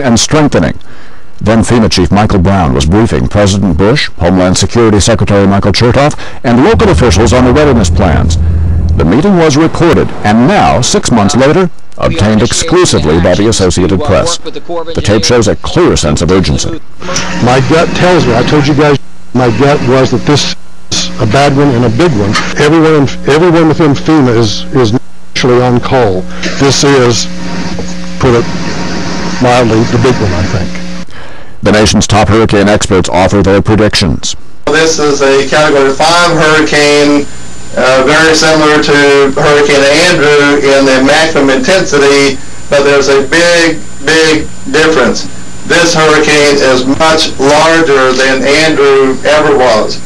and strengthening. Then FEMA Chief Michael Brown was briefing President Bush, Homeland Security Secretary Michael Chertoff, and local officials on the readiness plans. The meeting was recorded and now, 6 months later, obtained exclusively by the Associated Press. The tape shows a clear sense of urgency. My gut tells me, I told you guys, my gut was that this is a bad one and a big one. Everyone within FEMA is actually on call. This is, put it mildly, the big one, I think. The nation's top hurricane experts offer their predictions. This is a Category 5 hurricane, very similar to Hurricane Andrew in the maximum intensity, but there's a big difference. This hurricane is much larger than Andrew ever was.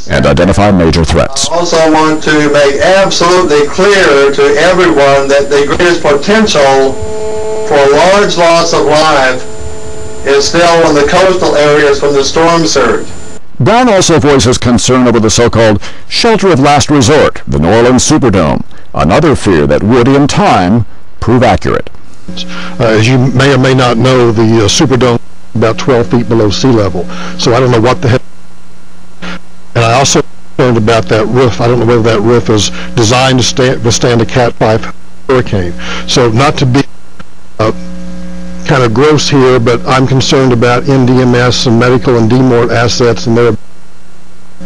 And identify major threats. I also want to make absolutely clear to everyone that the greatest potential for a large loss of life is still in the coastal areas from the storm surge. Brown also voices concern over the so-called shelter of last resort, the New Orleans Superdome, another fear that would, in time, prove accurate. As you may or may not know, the Superdome is about 12 feet below sea level, so I don't know what the heck. And I also learned about that roof. I don't know whether that roof is designed to withstand a Cat 5 hurricane. So not to be kind of gross here, but I'm concerned about NDMS and medical and DMORT assets and their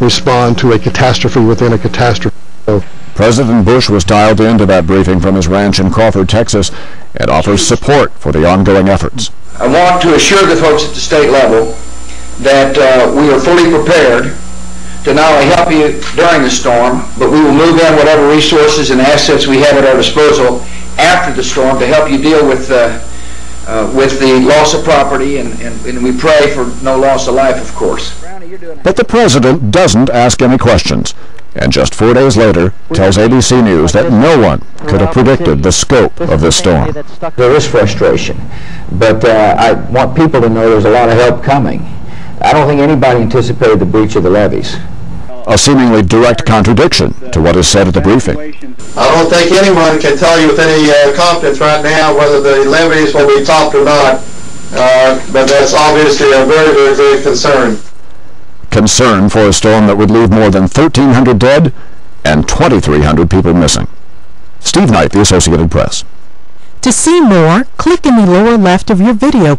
respond to a catastrophe within a catastrophe. So, President Bush was dialed into that briefing from his ranch in Crawford, Texas, and offers support for the ongoing efforts. I want to assure the folks at the state level that we are fully prepared to not only help you during the storm, but we will move in whatever resources and assets we have at our disposal after the storm to help you deal with the loss of property, and we pray for no loss of life, of course. But the president doesn't ask any questions, and just 4 days later tells ABC News that no one could have predicted the scope of this storm. There is frustration, but I want people to know there's a lot of help coming. I don't think anybody anticipated the breach of the levees. A seemingly direct contradiction to what is said at the briefing. I don't think anyone can tell you with any confidence right now whether the levees will be topped or not, but that's obviously a very big concern. Concern for a storm that would leave more than 1,300 dead and 2,300 people missing. Steve Knight, The Associated Press. To see more, click in the lower left of your video.